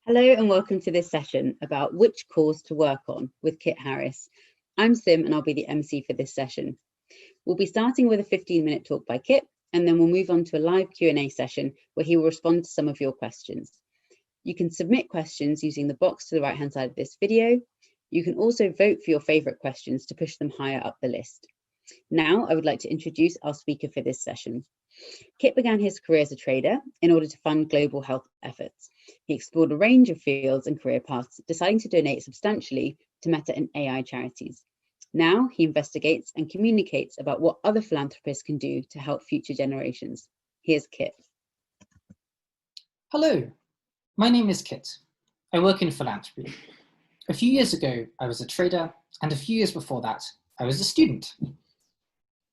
Hello and welcome to this session about which cause to work on with Kit Harris. I'm Sim and I'll be the MC for this session. We'll be starting with a 15-minute talk by Kit, and then we'll move on to a live Q&A session where he will respond to some of your questions. You can submit questions using the box to the right-hand side of this video. You can also vote for your favourite questions to push them higher up the list. Now I would like to introduce our speaker for this session. Kit began his career as a trader in order to fund global health efforts. He explored a range of fields and career paths, deciding to donate substantially to Meta and AI charities. Now he investigates and communicates about what other philanthropists can do to help future generations. Here's Kit. Hello, my name is Kit. I work in philanthropy. A few years ago, I was a trader, and a few years before that, I was a student.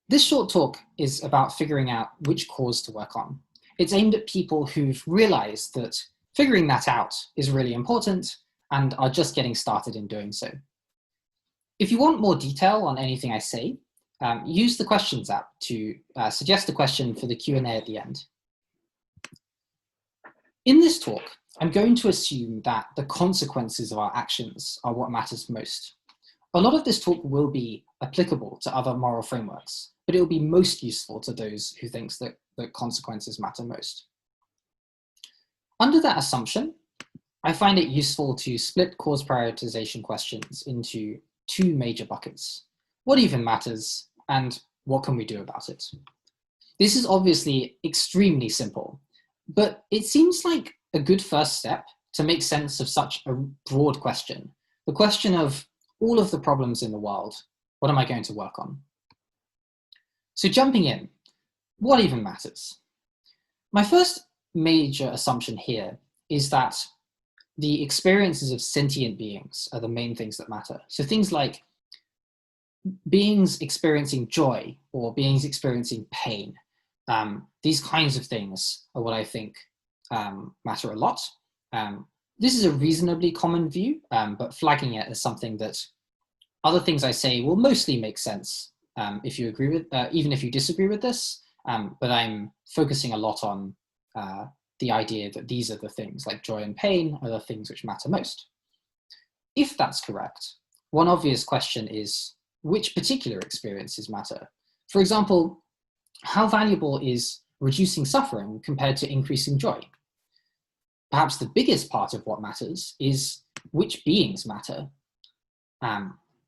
This short talk is about figuring out which cause to work on. It's aimed at people who've realized that figuring that out is really important and are just getting started in doing so. If you want more detail on anything I say, use the questions app to suggest a question for the Q&A at the end. In this talk, I'm going to assume that the consequences of our actions are what matters most. A lot of this talk will be applicable to other moral frameworks, but it will be most useful to those who think that the consequences matter most. Under that assumption, I find it useful to split cause prioritization questions into two major buckets: what even matters and what can we do about it? This is obviously extremely simple, but it seems like a good first step to make sense of such a broad question. The question of all of the problems in the world, what am I going to work on? So jumping in, what even matters? My first major assumption here is that the experiences of sentient beings are the main things that matter. So things like beings experiencing joy or beings experiencing pain, these kinds of things are what I think matter a lot. This is a reasonably common view, but flagging it as something that other things I say will mostly make sense if you agree with, even if you disagree with this, but I'm focusing a lot on the idea that these are the things, like joy and pain, are the things which matter most. If that's correct, one obvious question is, which particular experiences matter? For example, how valuable is reducing suffering compared to increasing joy? Perhaps the biggest part of what matters is which beings matter.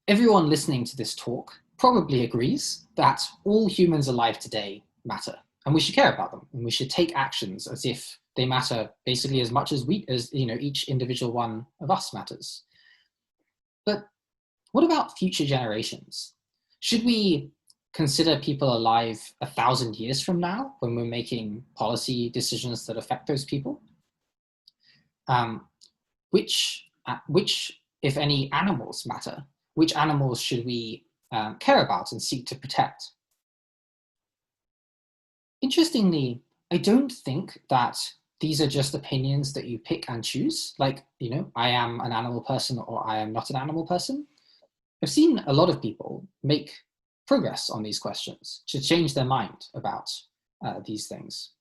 Everyone listening to this talk probably agrees that all humans alive today matter, and we should care about them, and we should take actions as if they matter basically as much as each individual one of us matters. But what about future generations? Should we consider people alive 1,000 years from now when we're making policy decisions that affect those people? Which, if any, animals matter? Which animals should we care about and seek to protect? Interestingly, I don't think that these are just opinions that you pick and choose, like, I am an animal person or I am not an animal person. I've seen a lot of people make progress on these questions to change their mind about these things.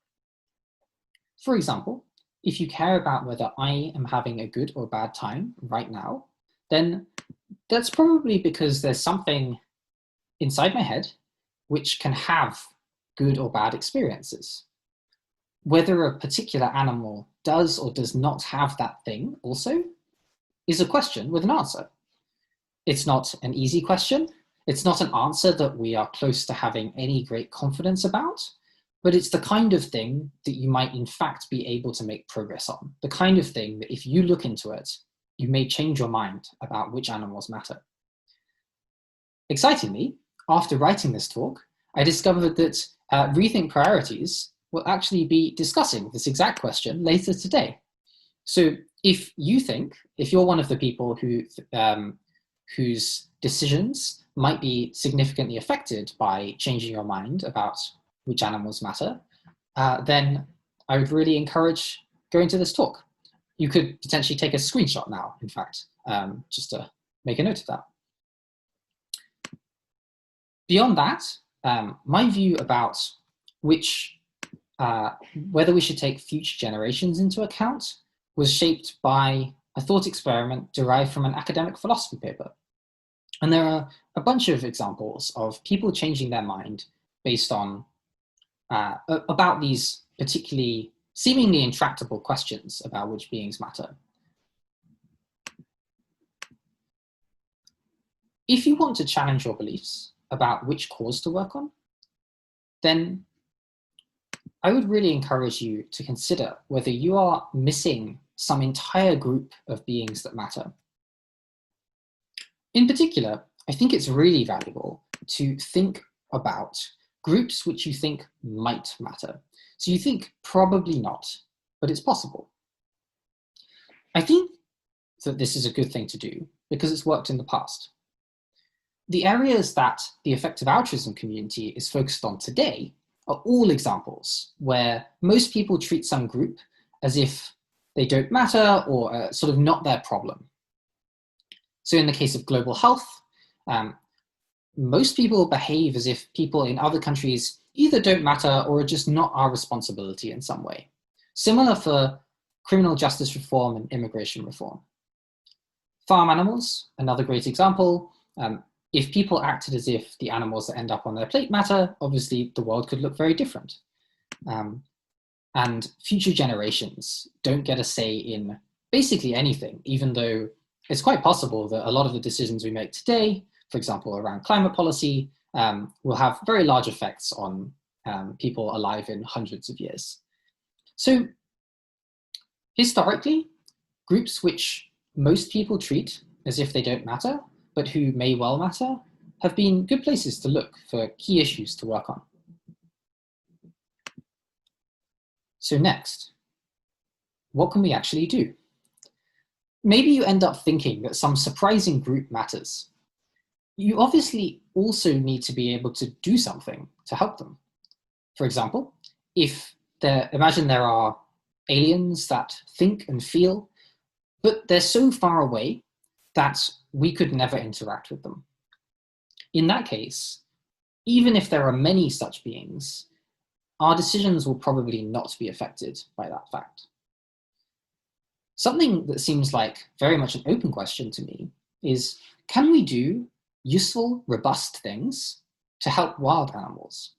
For example, if you care about whether I am having a good or bad time right now, then that's probably because there's something inside my head which can have good or bad experiences. Whether a particular animal does or does not have that thing also is a question with an answer. It's not an easy question. It's not an answer that we are close to having any great confidence about, but it's the kind of thing that you might in fact be able to make progress on. The kind of thing that if you look into it, you may change your mind about which animals matter. Excitingly, after writing this talk, I discovered that Rethink Priorities will actually be discussing this exact question later today. So if you're one of the people whose decisions might be significantly affected by changing your mind about which animals matter, then I would really encourage going to this talk. You could potentially take a screenshot now, in fact, just to make a note of that. Beyond that, my view about whether we should take future generations into account was shaped by a thought experiment derived from an academic philosophy paper. And there are a bunch of examples of people changing their mind based on about these particularly seemingly intractable questions about which beings matter. If you want to challenge your beliefs about which cause to work on, then I would really encourage you to consider whether you are missing some entire group of beings that matter. In particular, I think it's really valuable to think about groups which you think might matter. So you think probably not, but it's possible. I think that this is a good thing to do because it's worked in the past. The areas that the effective altruism community is focused on today are all examples where most people treat some group as if they don't matter or sort of not their problem. So in the case of global health, most people behave as if people in other countries either don't matter or are just not our responsibility in some way. Similar for criminal justice reform and immigration reform. Farm animals, another great example. If people acted as if the animals that end up on their plate matter, obviously the world could look very different. And future generations don't get a say in basically anything, even though it's quite possible that a lot of the decisions we make today, for example, around climate policy, will have very large effects on people alive in hundreds of years. So historically, groups which most people treat as if they don't matter, but who may well matter, have been good places to look for key issues to work on. So next, what can we actually do? Maybe you end up thinking that some surprising group matters. You obviously also need to be able to do something to help them. For example, imagine there are aliens that think and feel, but they're so far away that we could never interact with them. In that case, even if there are many such beings, our decisions will probably not be affected by that fact. Something that seems like very much an open question to me is, can we do useful, robust things to help wild animals?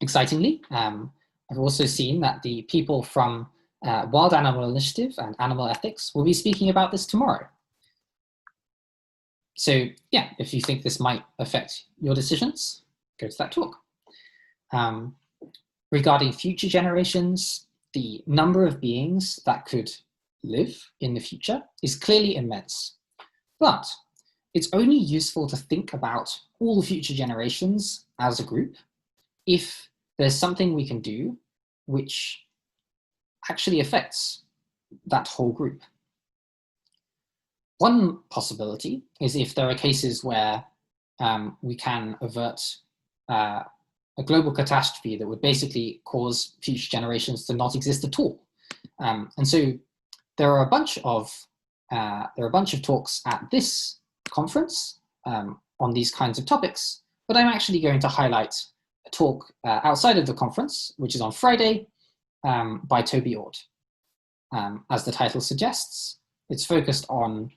Excitingly, I've also seen that the people from Wild Animal Initiative and Animal Ethics will be speaking about this tomorrow. So yeah, if you think this might affect your decisions, go to that talk. Regarding future generations, the number of beings that could live in the future is clearly immense. But it's only useful to think about all future generations as a group if there's something we can do which actually affects that whole group. One possibility is if there are cases where we can avert a global catastrophe that would basically cause future generations to not exist at all. And so there are a bunch of talks at this conference on these kinds of topics, but I'm actually going to highlight a talk outside of the conference, which is on Friday, by Toby Ord. As the title suggests, it's focused on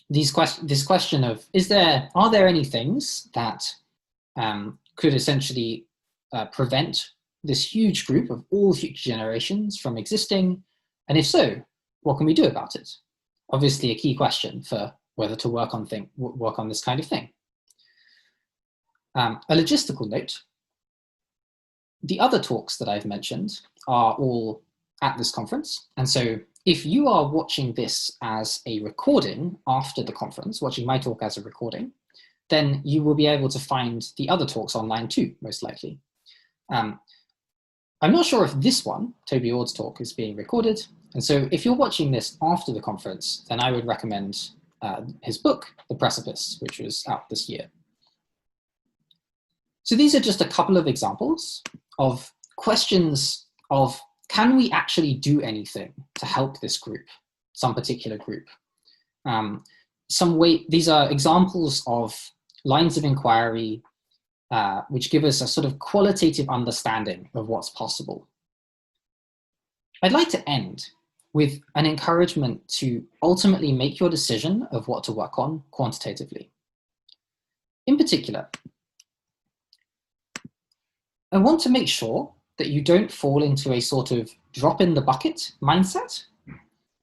this question of, are there any things that could essentially prevent this huge group of all future generations from existing? And if so, what can we do about it? Obviously a key question for whether to work on this kind of thing. A logistical note, the other talks that I've mentioned are all at this conference. And so if you are watching this as a recording after the conference, watching my talk as a recording, then you will be able to find the other talks online too, most likely. I'm not sure if this one, Toby Ord's talk, is being recorded. And so if you're watching this after the conference, then I would recommend his book, The Precipice, which was out this year. So these are just a couple of examples of questions of, can we actually do anything to help this group, some particular group? These are examples of lines of inquiry which give us a sort of qualitative understanding of what's possible. I'd like to end with an encouragement to ultimately make your decision of what to work on quantitatively. In particular, I want to make sure that you don't fall into a sort of drop in the bucket mindset.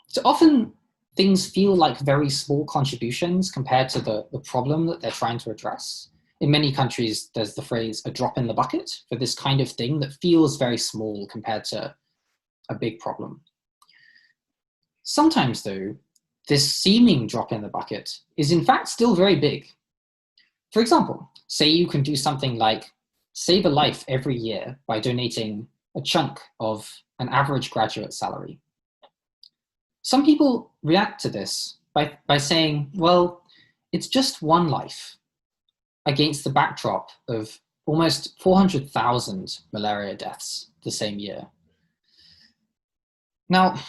So often things feel like very small contributions compared to the problem that they're trying to address. In many countries, there's the phrase a drop in the bucket for this kind of thing that feels very small compared to a big problem. Sometimes though, this seeming drop in the bucket is in fact still very big. For example, say you can do something like save a life every year by donating a chunk of an average graduate salary. Some people react to this by saying, well, it's just one life against the backdrop of almost 400,000 malaria deaths the same year. Now,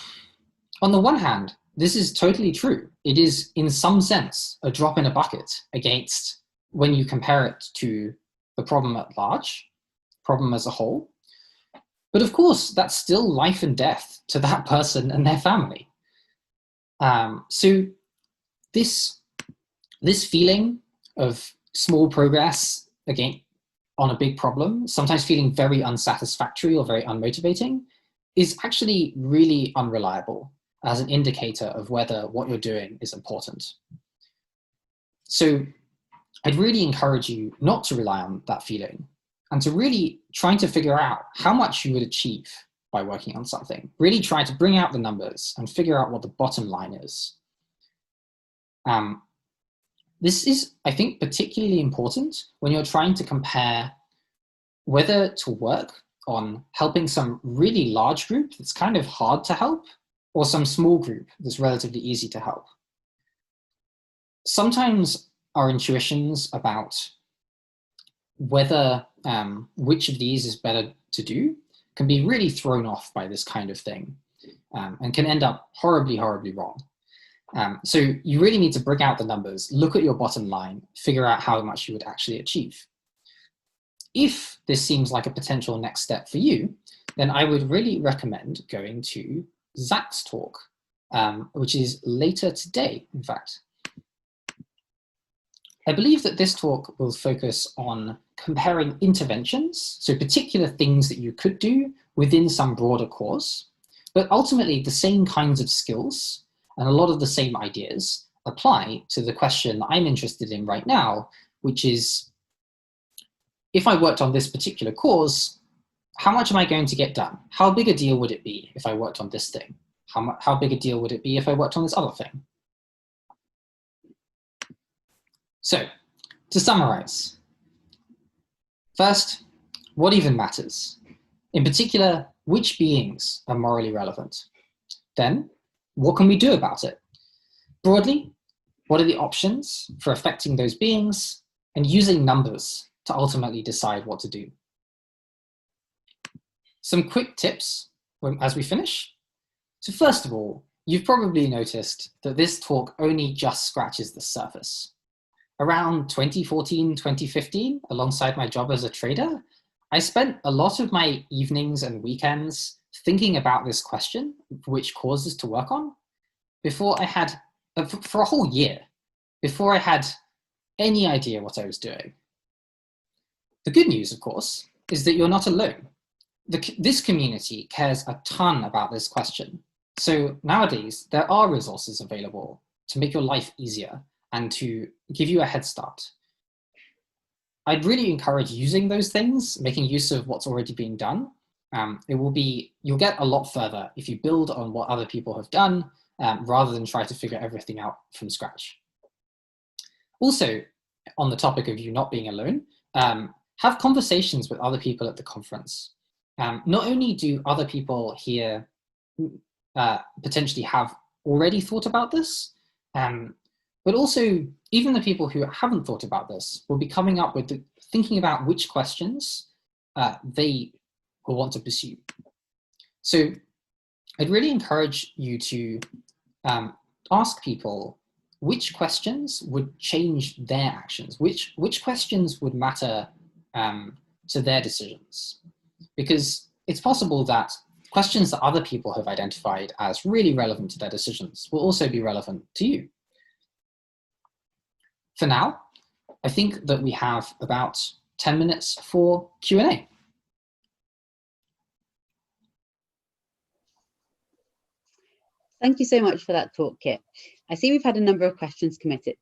on the one hand, this is totally true. It is, in some sense, a drop in a bucket against when you compare it to the problem at large, problem as a whole. But of course, that's still life and death to that person and their family. So this feeling of small progress again on a big problem, sometimes feeling very unsatisfactory or very unmotivating, is actually really unreliable as an indicator of whether what you're doing is important. So I'd really encourage you not to rely on that feeling and to really try to figure out how much you would achieve by working on something. Really try to bring out the numbers and figure out what the bottom line is. This is, I think, particularly important when you're trying to compare whether to work on helping some really large group that's kind of hard to help or some small group that's relatively easy to help. Sometimes our intuitions about whether which of these is better to do can be really thrown off by this kind of thing and can end up horribly, horribly wrong. So you really need to bring out the numbers, look at your bottom line, figure out how much you would actually achieve. If this seems like a potential next step for you, then I would really recommend going to Zach's talk, which is later today, in fact. I believe that this talk will focus on comparing interventions, so particular things that you could do within some broader cause, but ultimately the same kinds of skills and a lot of the same ideas apply to the question that I'm interested in right now, which is, if I worked on this particular cause, how much am I going to get done? How big a deal would it be if I worked on this thing? How big a deal would it be if I worked on this other thing? So, to summarize, first, what even matters? In particular, which beings are morally relevant? Then, what can we do about it? Broadly, what are the options for affecting those beings and using numbers to ultimately decide what to do? Some quick tips as we finish. So first of all, you've probably noticed that this talk only just scratches the surface. Around 2014, 2015, alongside my job as a trader, I spent a lot of my evenings and weekends thinking about this question, which causes to work on, before I had, for a whole year, before I had any idea what I was doing. The good news, of course, is that you're not alone. This community cares a ton about this question. So nowadays, there are resources available to make your life easier and to give you a head start. I'd really encourage using those things, making use of what's already being done. You'll get a lot further if you build on what other people have done, rather than try to figure everything out from scratch. Also, on the topic of you not being alone, have conversations with other people at the conference. Not only do other people here potentially have already thought about this, but also even the people who haven't thought about this will be coming up with thinking about which questions they will want to pursue. So I'd really encourage you to ask people which questions would change their actions, which questions would matter to their decisions. Because it's possible that questions that other people have identified as really relevant to their decisions will also be relevant to you. For now, I think that we have about 10 minutes for Q&A. Thank you so much for that talk, Kit. I see we've had a number of questions submitted,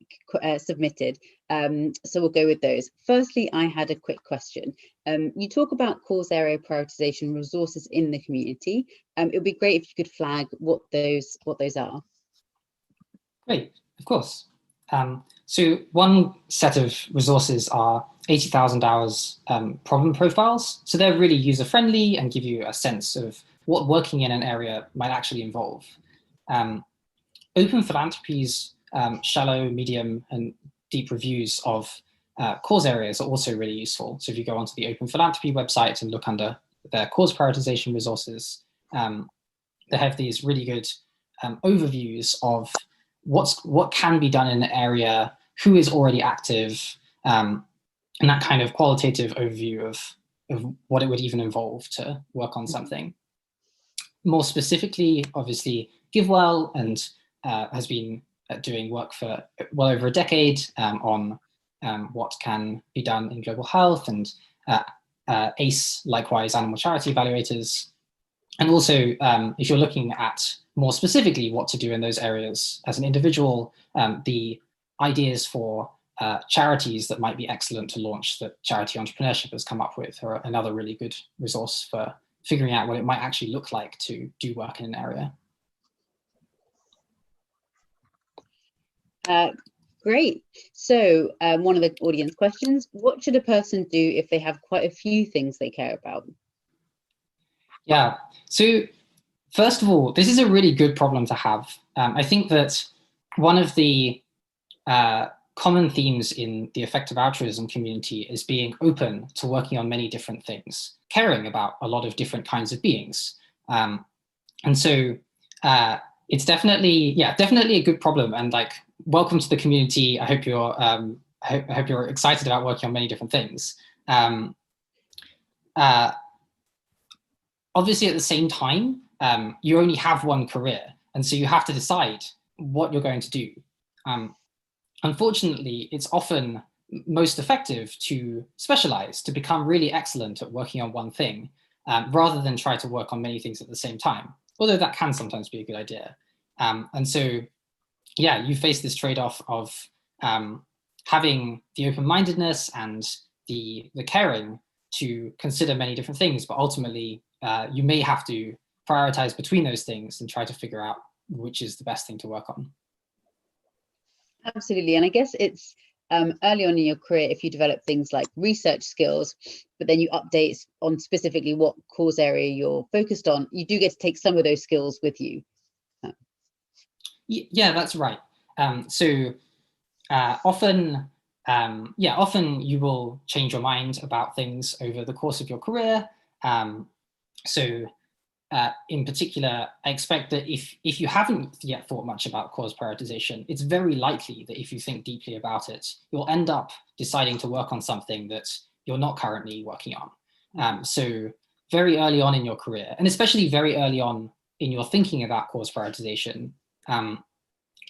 so we'll go with those. Firstly, I had a quick question. You talk about course area prioritization resources in the community. It would be great if you could flag what those are. Great, of course. So one set of resources are 80,000 hours problem profiles. So they're really user-friendly and give you a sense of what working in an area might actually involve. Open Philanthropy's shallow, medium, and deep reviews of cause areas are also really useful. So if you go onto the Open Philanthropy website and look under their cause prioritization resources, they have these really good overviews of what can be done in an area, who is already active, and that kind of qualitative overview of what it would even involve to work on something. More specifically, obviously, GiveWell and has been doing work for well over a decade on what can be done in global health, and ACE, likewise, animal charity evaluators. And also, if you're looking at more specifically what to do in those areas as an individual, the ideas for charities that might be excellent to launch that Charity Entrepreneurship has come up with are another really good resource for figuring out what it might actually look like to do work in an area. Great. So one of the audience questions, what should a person do if they have quite a few things they care about? Yeah, so first of all, this is a really good problem to have. I think that one of the common themes in the effective altruism community is being open to working on many different things, caring about a lot of different kinds of beings. And so it's definitely a good problem, and like, welcome to the community. I hope you're I hope you're excited about working on many different things. Obviously, at the same time, you only have one career, and so you have to decide what you're going to do. Unfortunately, it's often most effective to specialize, to become really excellent at working on one thing, rather than try to work on many things at the same time, although that can sometimes be a good idea. And so, yeah, you face this trade-off of having the open-mindedness and the caring to consider many different things, but ultimately you may have to prioritize between those things and try to figure out which is the best thing to work on. Absolutely, and I guess it's early on in your career, if you develop things like research skills, but then you update on specifically what cause area you're focused on, you do get to take some of those skills with you. Yeah, that's right. So often you will change your mind about things over the course of your career. In particular, I expect that if you haven't yet thought much about cause prioritization, it's very likely that if you think deeply about it, you'll end up deciding to work on something that you're not currently working on. So very early on in your career, and especially very early on in your thinking about cause prioritization,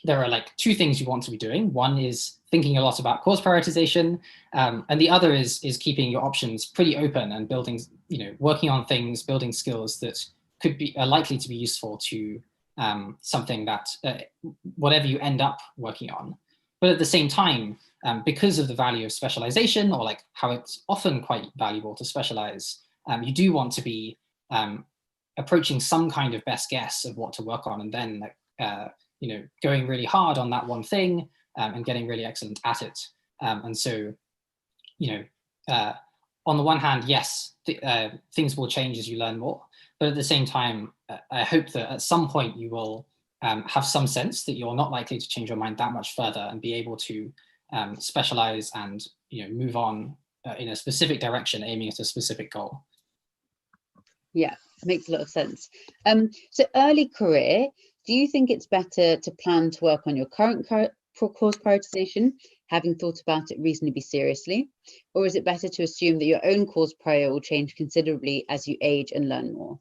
there are like two things you want to be doing. One is thinking a lot about cause prioritization, and the other is keeping your options pretty open and building, working on things, building skills that could be likely to be useful to something that whatever you end up working on. But at the same time, because of the value of specialization, or like how it's often quite valuable to specialize, you do want to be approaching some kind of best guess of what to work on, and then going really hard on that one thing and getting really excellent at it. And so, on the one hand, yes, things will change as you learn more, but at the same time, I hope that at some point you will have some sense that you're not likely to change your mind that much further and be able to specialize and move on in a specific direction, aiming at a specific goal. Yeah, makes a lot of sense. So early career, do you think it's better to plan to work on your current cause prioritization, having thought about it reasonably seriously, or is it better to assume that your own cause prior will change considerably as you age and learn more?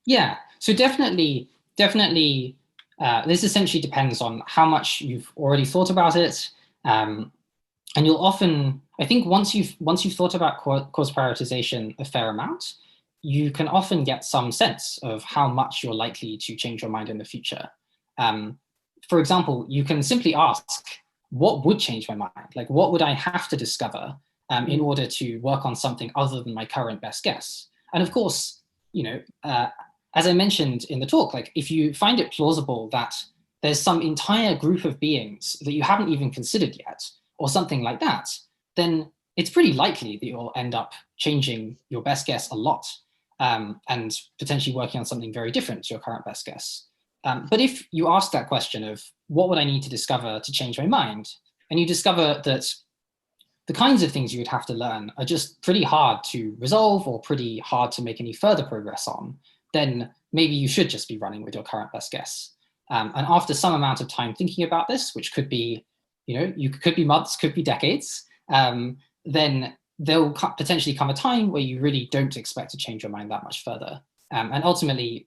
Yeah, so definitely, this essentially depends on how much you've already thought about it. And you'll often, I think once you've thought about course prioritization a fair amount, you can often get some sense of how much you're likely to change your mind in the future. For example, you can simply ask, what would change my mind? Like, what would I have to discover in order to work on something other than my current best guess? And of course, as I mentioned in the talk, like if you find it plausible that there's some entire group of beings that you haven't even considered yet, or something like that, then it's pretty likely that you'll end up changing your best guess a lot and potentially working on something very different to your current best guess. But if you ask that question of what would I need to discover to change my mind, and you discover that the kinds of things you would have to learn are just pretty hard to resolve or pretty hard to make any further progress on, then maybe you should just be running with your current best guess. And after some amount of time thinking about this, which could be, you could be months, could be decades, then there'll potentially come a time where you really don't expect to change your mind that much further. And ultimately,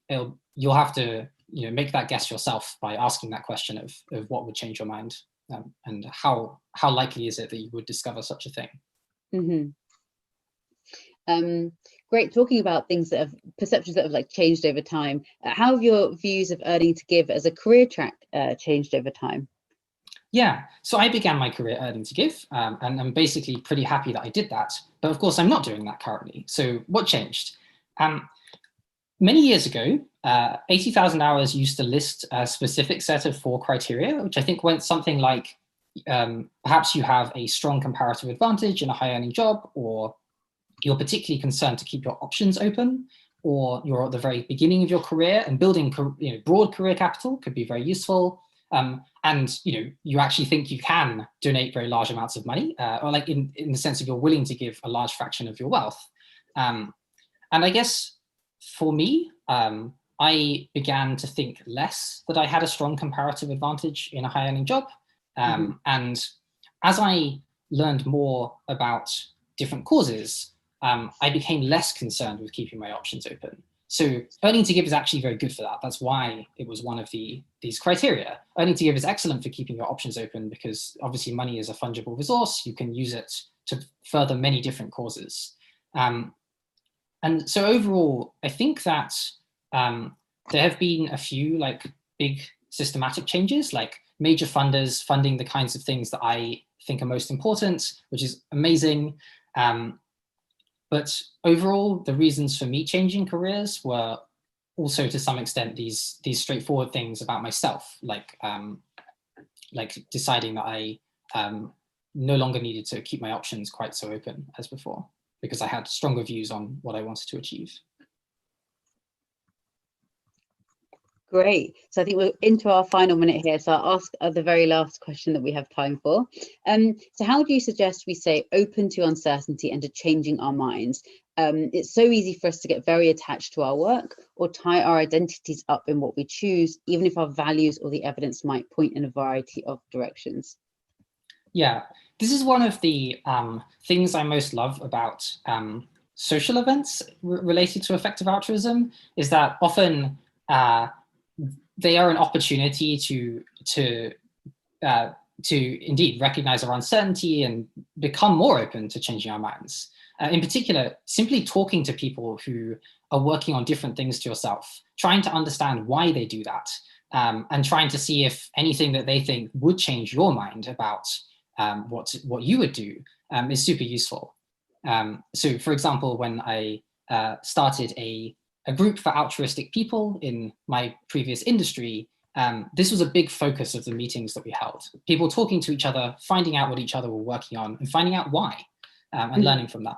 you'll have to make that guess yourself by asking that question of what would change your mind, and how likely is it that you would discover such a thing. Great, talking about things that have perceptions that have like changed over time. How have your views of earning to give as a career track changed over time? Yeah, so I began my career earning to give, and I'm basically pretty happy that I did that. But of course, I'm not doing that currently. So what changed? Many years ago, 80,000 hours used to list a specific set of 4 criteria, which I think went something like, perhaps you have a strong comparative advantage in a high earning job, or you're particularly concerned to keep your options open, or you're at the very beginning of your career and building broad career capital could be very useful. And you actually think you can donate very large amounts of money, or like in the sense of you're willing to give a large fraction of your wealth. And I guess for me, I began to think less that I had a strong comparative advantage in a high earning job. And as I learned more about different causes, I became less concerned with keeping my options open. So earning to give is actually very good for that. That's why it was one of these criteria. Earning to give is excellent for keeping your options open because obviously money is a fungible resource. You can use it to further many different causes. And so overall, I think that there have been a few like big systematic changes, like major funders funding the kinds of things that I think are most important, which is amazing. But overall, the reasons for me changing careers were also to some extent these straightforward things about myself, like deciding that I no longer needed to keep my options quite so open as before, because I had stronger views on what I wanted to achieve. Great. So I think we're into our final minute here. So I'll ask the very last question that we have time for. So how do you suggest we stay open to uncertainty and to changing our minds? It's so easy for us to get very attached to our work or tie our identities up in what we choose, even if our values or the evidence might point in a variety of directions. Yeah, this is one of the things I most love about social events related to effective altruism, is that often they are an opportunity to indeed recognize our uncertainty and become more open to changing our minds. In particular, simply talking to people who are working on different things to yourself, trying to understand why they do that, and trying to see if anything that they think would change your mind about what you would do is super useful. So for example, when I started a group for altruistic people in my previous industry, this was a big focus of the meetings that we held. People talking to each other, finding out what each other were working on and finding out why, and learning from that.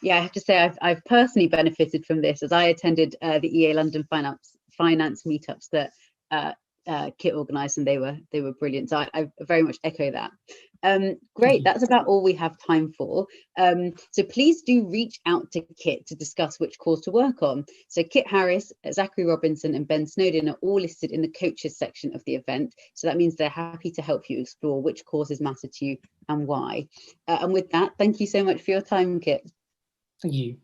Yeah, I have to say I've personally benefited from this, as I attended the EA London finance meetups that Kit organised, and they were brilliant. So I very much echo that. Great, that's about all we have time for. So please do reach out to Kit to discuss which course to work on. So Kit Harris, Zachary Robinson and Ben Snowden are all listed in the coaches section of the event. So that means they're happy to help you explore which courses matter to you and why. And with that, thank you so much for your time, Kit. Thank you.